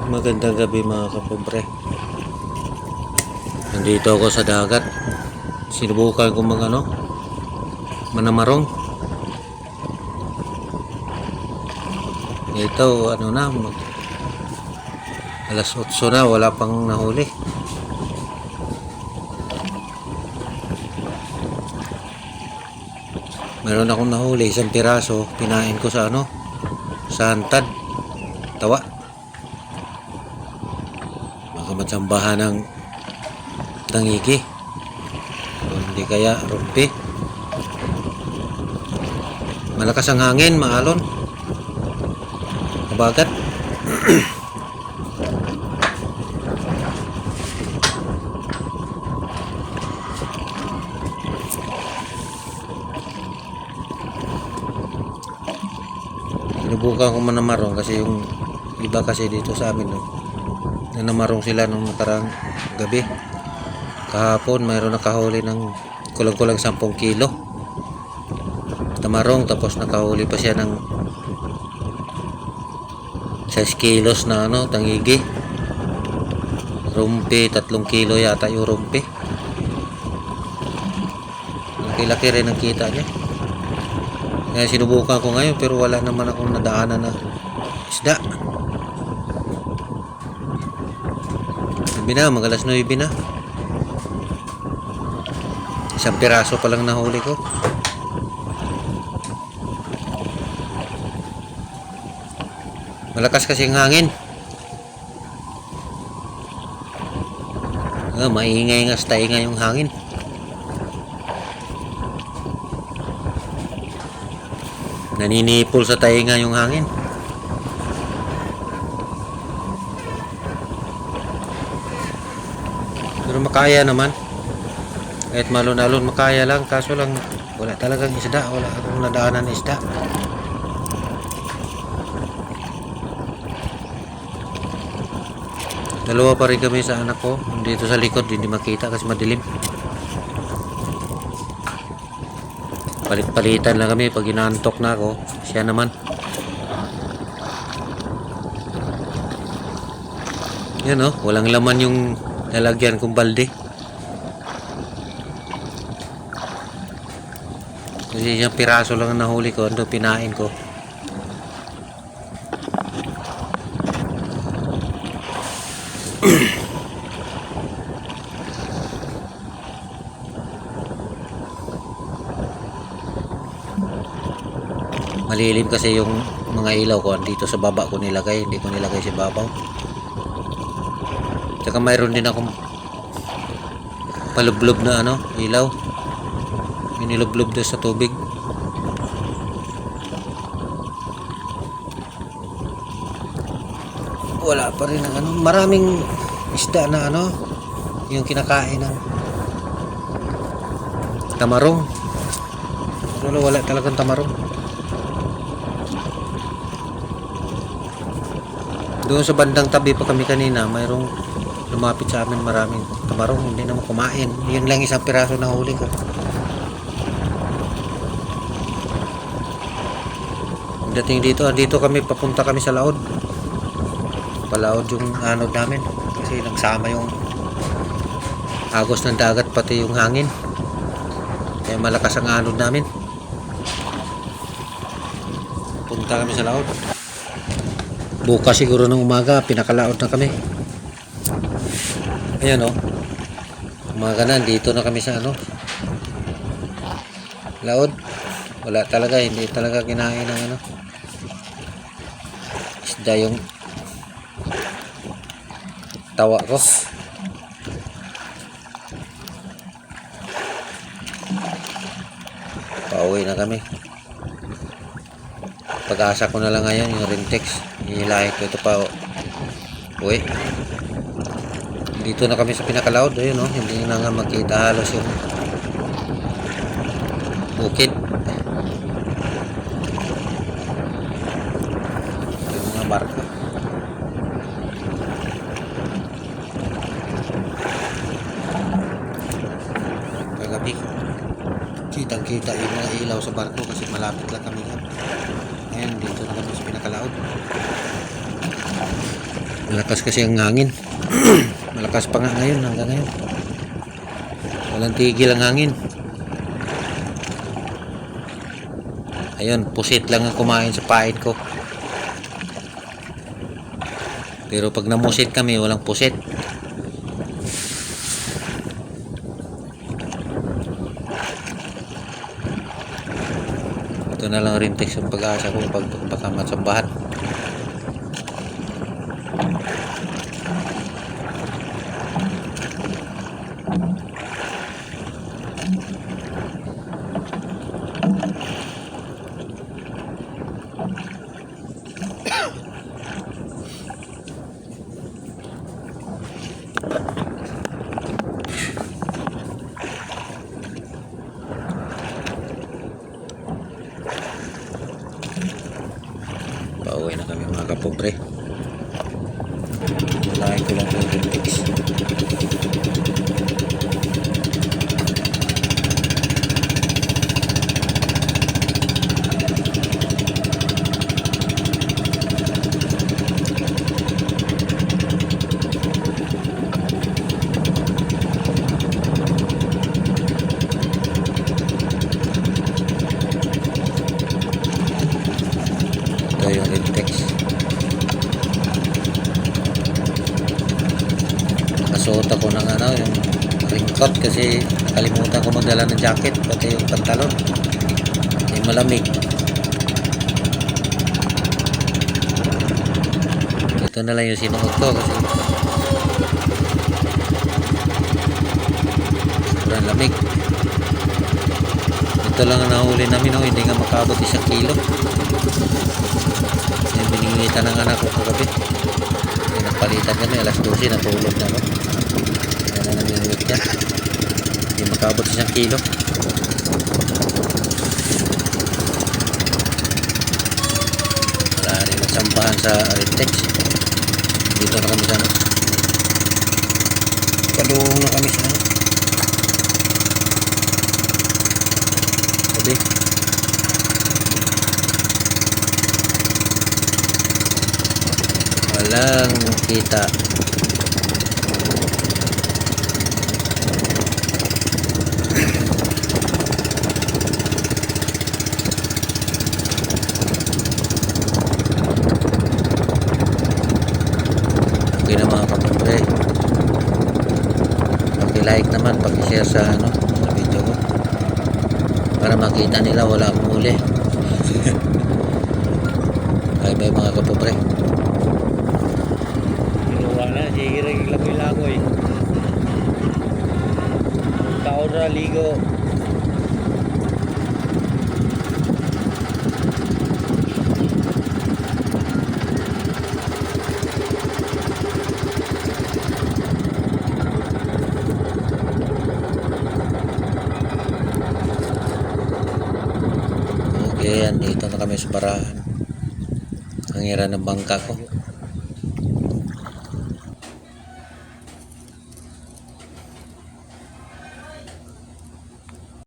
Magandang gabi mga kapobre. Nandito ako sa dagat. Sinubukan ko manamarong. Ito alas 8 na, wala pang nahuli. Meron akong nahuli, isang piraso, pinain ko sa sa hantad. Tawa. Baka matsambahan ng tangigi. O hindi kaya rumpi. Malakas ang hangin, maalon. Kabagat. Sinubukan ko manamarong kasi yung iba kasi dito sa amin nanamarong sila nung nakarang gabi. Kahapon mayroon nakahuli ng kulang-kulang 10 kilo tamarong, tapos nakahuli pa siya ng 6 kilos na tangigi. Rumpi 3 kilo yata yung rumpi. Laki-laki rin ang kita niya. Kaya sinubukan ko ngayon pero wala naman akong nadaanan na isda. Sabi na, mag-alas 9 na. Isang piraso pa lang nahuli ko. Malakas kasi ang hangin. Maingay nga sa tainga yung hangin. Naninipol sa tainga yung hangin. Pero makaya naman. Kahit malon-alon makaya lang. Kaso lang wala talagang isda. Wala akong nadaanan na isda. Dalawa pa rin kami sa anak ko. Dito sa likod hindi makita kasi madilim. Palit-palitan lang kami pag inaantok na ako. Siya naman. Yan walang laman yung lalagyan kong balde. Kasi yung piraso lang ang nahuli ko. Pinain ko. Malilim kasi yung mga ilaw ko dito sa baba ko nilagay, hindi ko nilagay sa babaw. Tsaka mayroon din akong palublob na ilaw. Minilublob doon sa tubig. Wala pa rin ang maraming isda na yung kinakain ng tamarong. Pero wala talagang tamarong. Doon sa bandang tabi pa kami kanina, mayroong lumapit sa amin maraming tamarong, hindi naman kumain. Yun lang isang piraso na huli ko. Dating dito kami, papunta kami sa laod. Palaod yung anod namin. Kasi nagsama yung agos ng dagat pati yung hangin. Kaya malakas ang anod namin. Punta kami sa laod. Bukas siguro ng umaga, pinakalaod na kami. Ayan umaga na, dito na kami sa laod. Wala talaga, hindi talaga kinain ng isda yung tawa ko. Pauwi na kami. Pag-asa ko na lang ngayon yung Rintex. Hihilahin ko ito pa uwi. Dito na kami sa pinakalaod. Ayun hindi na nga makita halos yung bukid. Yung mga barko. Kagabi kitang kita yung mga ilaw sa barko kasi malapit lang kami yan. Ayan, dito na kami sa pinakalaod. Malakas kasi ang hangin. Malakas pa nga ngayon, hanggang ngayon. Walang tigil ang hangin. Ayun, pusit lang ang kumain sa pain ko. Pero pag namusit kami, walang pusit. Ito na lang rin text yung pag-asa ko pag matsambahan. Pauwi na kami mga kapobre. Walain ko lang yung text. Ito yung Rintex. Nakasuot ako ng yung raincoat kasi nakalimutan ko magdala ng jacket, pati yung pantalon. Ay malamig. Ito na lang yung sinuot ko kasi sobrang lamig. Ito lang ang nahuli namin, hindi nga makabot 1 kilo. Yung biningitan ng anak ko kagabi. Yung nagpalitan kami, alas 12, natulog na ako. Yan na namin yung weight niya. Hindi makabot 1 kilo. Wala rin nagsampahan sa Rintex. Dito na kami sa Paduong na kami sa Sabi. Walang kita. Okay na mga kapobre. Paki-like naman, paki-share sa video ko. Para makita nila wala akong huli. Bye bye mga kapobre. Wala, sige rin lagoy-lagoy. Taon na ligo. Okay, andito na kami sa barahan. Ang hira ng bangka ko.